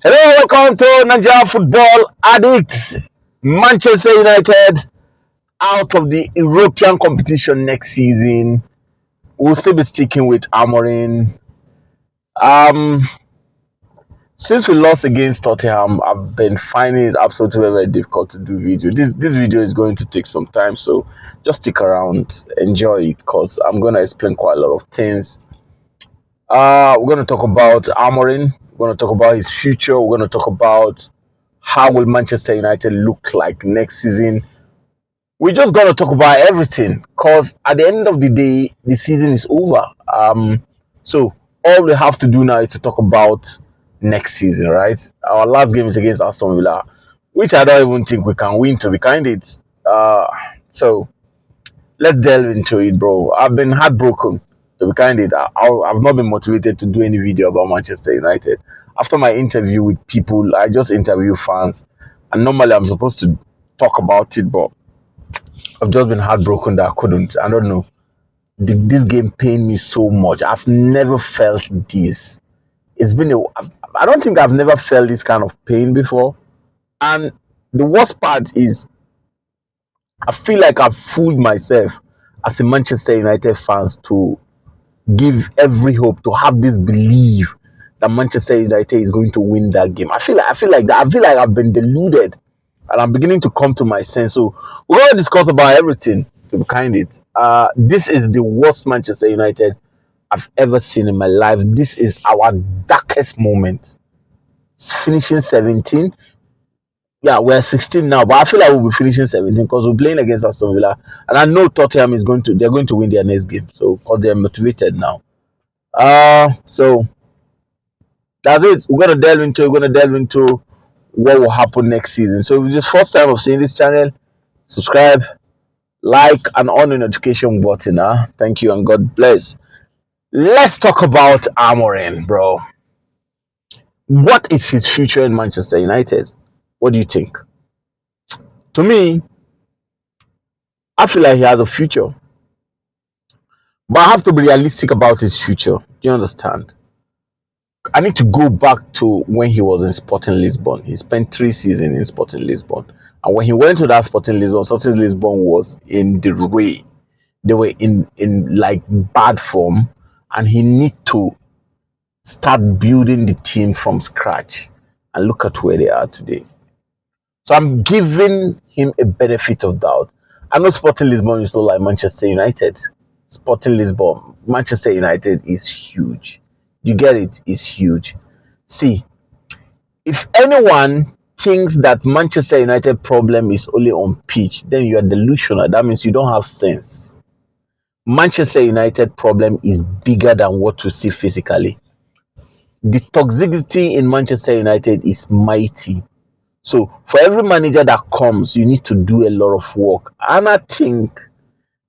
Hello, welcome to Naija Football Addicts. Manchester United out of the European competition next season. We'll still be sticking with Amorim. Um, since we lost against Tottenham, I've been finding it absolutely very difficult to do video. This video is going to take some time, so just stick around, enjoy it, cause I'm gonna explain quite a lot of things. We're gonna talk about Amorim. We're gonna talk about his future. We're gonna talk about how will Manchester United look like next season. We're just gonna talk about everything because at the end of the day, the season is over. So all we have to do now is to talk about next season, right? Our last game is against Aston Villa, which I don't even think we can win. To be kind, it. So let's delve into it, bro. I've been heartbroken. To be kind, I've not been motivated to do any video about Manchester United. After my interview with people, I just interview fans, and normally I'm supposed to talk about it, but I've just been heartbroken that I couldn't. I don't know. This game pained me so much. I've never felt this. It's been a. I don't think I've never felt this kind of pain before. And the worst part is, I feel like I've fooled myself as a Manchester United fans to give every hope, to have this belief that Manchester United is going to win that game. I feel like that. I feel like I've been deluded, and I'm beginning to come to my sense. So we're going to discuss about everything. To be kind, it. This is the worst Manchester United I've ever seen in my life. This is our darkest moment. It's finishing 17. Yeah, we're 16 now, but I feel like we'll be finishing 17 because we're playing against Aston Villa, and I know Tottenham is going to. They're going to win their next game. So because they're motivated now. So that's it. We're gonna delve into what will happen next season. So if it's the first time of seeing this channel, subscribe, like, and on the notification button. Thank you and God bless. Let's talk about Amorim, bro. What is his future in Manchester United? What do you think? To me, I feel like he has a future, but I have to be realistic about his future. Do you understand? I need to go back to when he was in Sporting Lisbon. He spent 3 seasons in Sporting Lisbon. And when he went to that Sporting Lisbon was in the way. They were in like bad form. And he need to start building the team from scratch. And look at where they are today. So I'm giving him a benefit of doubt. I know Sporting Lisbon is not like Manchester United. Sporting Lisbon, Manchester United is huge. You get it? It's huge. See, if anyone thinks that Manchester United problem is only on pitch, then you are delusional. That means you don't have sense. Manchester United problem is bigger than what you see physically. The toxicity in Manchester United is mighty. So for every manager that comes, you need to do a lot of work. And I think,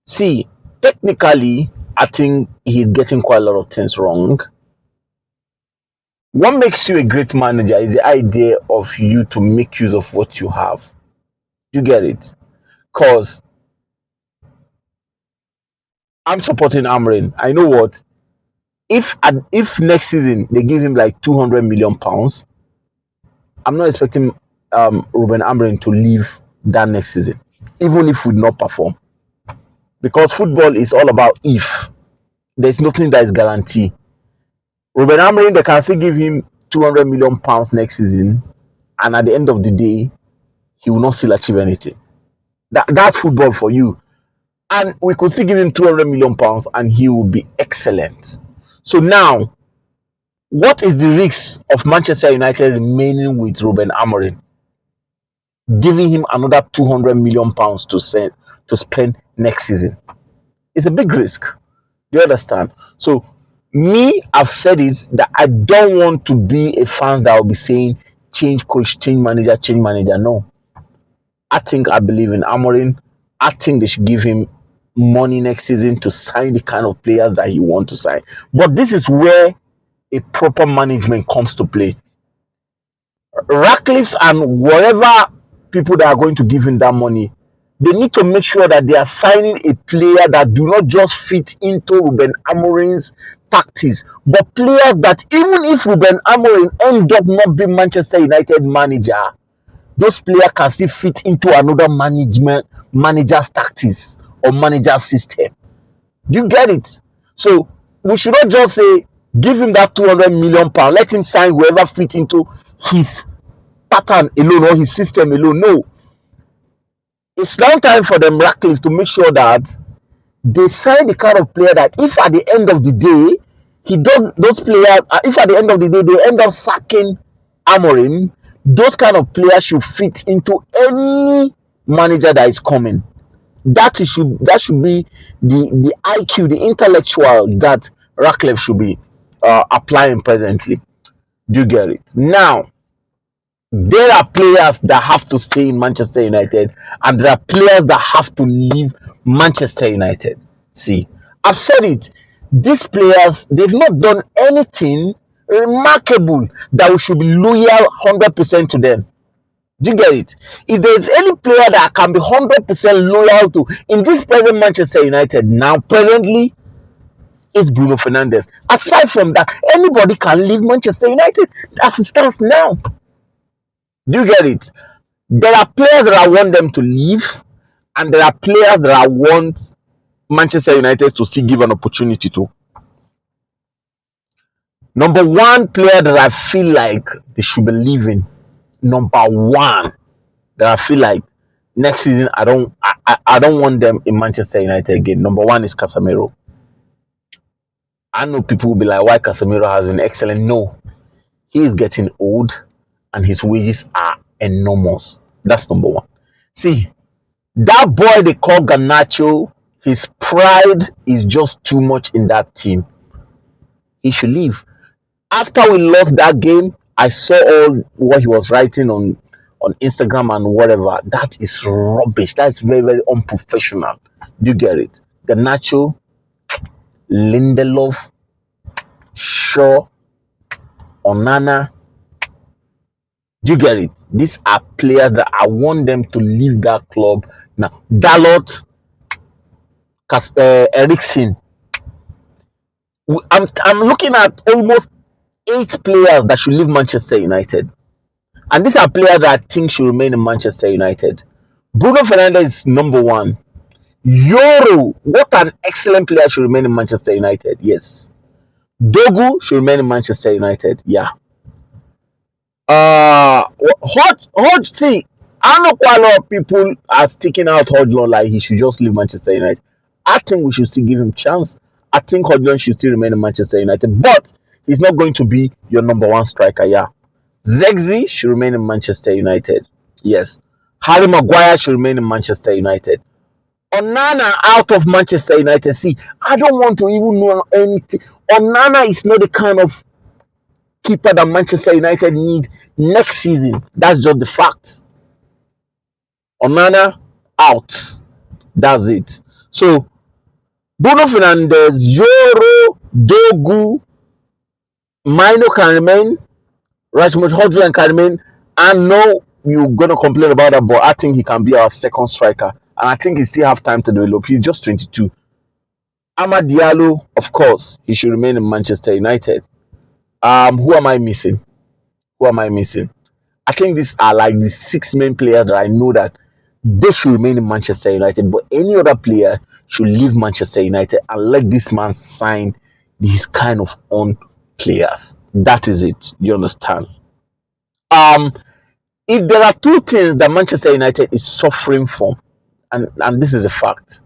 see, technically, I think he's getting quite a lot of things wrong. What makes you a great manager is the idea of you to make use of what you have. You get it? Because I'm supporting Amorim. I know what, if next season they give him like 200 million pounds, I'm not expecting Ruben Amorim to leave that next season, even if we not perform. Because football is all about if. There's nothing that is guaranteed. Ruben Amorim, they can still give him 200 million pounds next season, and at the end of the day, he will not still achieve anything. That's football for you. And we could still give him 200 million pounds and he will be excellent. So now, what is the risk of Manchester United remaining with Ruben Amorim, giving him another 200 million pounds to spend next season? It's a big risk. Do you understand? So me, I've said it that I don't want to be a fan that will be saying change coach, change manager, change manager. No. I believe in Amorim. I think they should give him money next season to sign the kind of players that he wants to sign. But this is where a proper management comes to play. Ratcliffe's and whatever people that are going to give him that money, They need to make sure that they are signing a player that do not just fit into Ruben Amorim's tactics, but players that even if Ruben Amorim end up not being Manchester United manager, those players can still fit into another manager's tactics or manager's system. Do you get it? So we should not just say give him that 200 million pound, let him sign whoever fit into his pattern alone or his system alone. No, it's now time for them Ratcliffe to make sure that they sign the kind of player that if at the end of the day he does those players, if at the end of the day they end up sacking Amorim, those kind of players should fit into any manager that is coming. That should be the IQ, the intellectual that Ratcliffe should be applying presently. Do you get it? Now, there are players that have to stay in Manchester United, and there are players that have to leave Manchester United. See, I've said it. These players, they've not done anything remarkable that we should be loyal 100% to them. Do you get it? If there's any player that can be 100% loyal to in this present Manchester United now, presently, it's Bruno Fernandes. Aside from that, anybody can leave Manchester United as it stands now. Do you get it? There are players that I want them to leave, and there are players that I want Manchester United to still give an opportunity to. Number one player that I feel like they should be leaving, number one, that I feel like next season I don't want them in Manchester United again. Number one is Casemiro. I know people will be like, why Casemiro has been excellent? No, he is getting old and his wages are enormous. That's number one. See, that boy they call Garnacho, his pride is just too much in that team. He should leave. After we lost that game, I saw all what he was writing on Instagram and whatever. That is rubbish. That is very, very unprofessional. Do you get it? Garnacho, Lindelof, Shaw, Onana. Do you get it? These are players that I want them to leave that club now. Dalot, Eriksen. I'm looking at almost 8 players that should leave Manchester United. And these are players that I think should remain in Manchester United. Bruno Fernandes is number one. Yoro, what an excellent player, should remain in Manchester United. Yes. Dogu should remain in Manchester United. Yeah. Hodge, see, I know quite a lot of people are sticking out Hodgson like he should just leave Manchester United. I think we should still give him chance. I think Hodgson should still remain in Manchester United, but he's not going to be your number one striker. Yeah. Zegzi should remain in Manchester United. Yes. Harry Maguire should remain in Manchester United. Onana out of Manchester United. See, I don't want to even know anything. Onana is not the kind of keeper that Manchester United need next season. That's just the fact. Onana out. That's it. So, Bruno Fernandes, Yoro, Dogu, Mino can remain. Rashmut Hodgson can remain. I know you're going to complain about that, but I think he can be our second striker. And I think he still have time to develop. He's just 22. Amad Diallo, of course, he should remain in Manchester United. Who am I missing? Who am I missing? I think these are like the 6 main players that I know that they should remain in Manchester United. But any other player should leave Manchester United and let this man sign these kind of own players. That is it. You understand? If there are 2 things that Manchester United is suffering from, and this is a fact,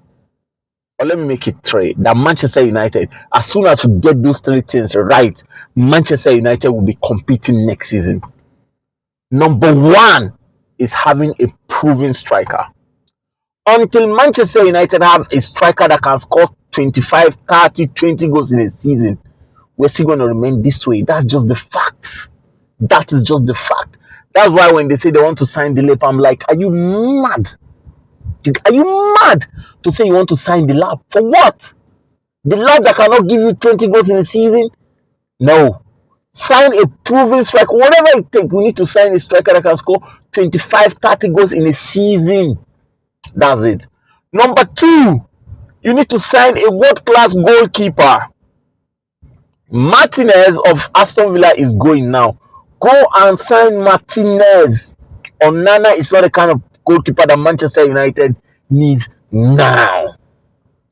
or let me make it 3, that Manchester United, as soon as you get those 3 things right, Manchester United will be competing next season. Number 1 is having a proven striker. Until Manchester United have a striker that can score 25, 30, 20 goals in a season, we're still going to remain this way. That's just the fact. That is just the fact. That's why when they say they want to sign the Delap, I'm like, are you mad? Are you mad to say you want to sign the Delap? For what? The Delap that cannot give you 20 goals in a season? No. Sign a proven striker. Whatever it takes, we need to sign a striker that can score 25, 30 goals in a season. That's it. Number two, you need to sign a world-class goalkeeper. Martinez of Aston Villa is going now. Go and sign Martinez. Onana is not the kind of goalkeeper that Manchester United needs now.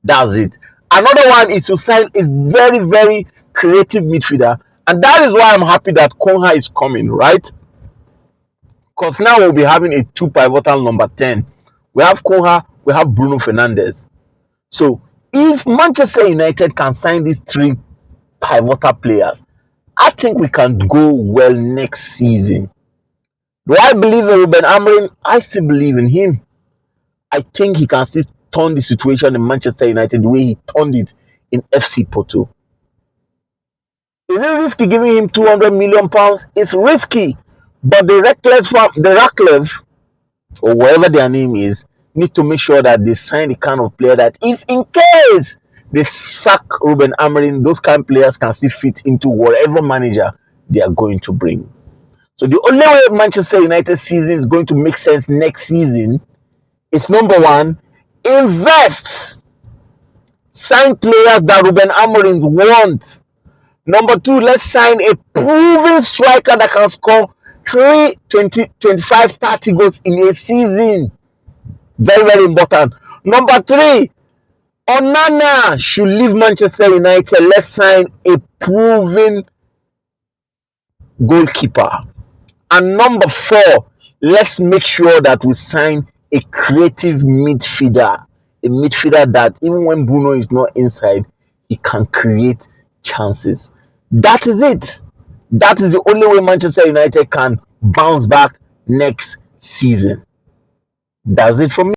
That's it. Another one is to sign a very, very creative midfielder. And that is why I'm happy that Konha is coming, right? Because now we'll be having a two pivotal number 10. We have Konha, we have Bruno Fernandes. So if Manchester United can sign these three pivotal players, I think we can go well next season. Do I believe in Ruben Amorim? I still believe in him. I think he can still turn the situation in Manchester United the way he turned it in FC Porto. Is it risky giving him £200 million? It's risky, but the Ratcliffe, or whatever their name is, need to make sure that they sign the kind of player that if in case they sack Ruben Amorim, those kind of players can still fit into whatever manager they are going to bring. So the only way Manchester United season is going to make sense next season is number one, invest. Sign players that Ruben Amorim wants. Number two, let's sign a proven striker that can score 25, 30 goals in a season. Very, very important. Number three, Onana should leave Manchester United. Let's sign a proven goalkeeper. And number four, let's make sure that we sign a creative midfielder. A midfielder that even when Bruno is not inside, he can create chances. That is it. That is the only way Manchester United can bounce back next season. That's it for me.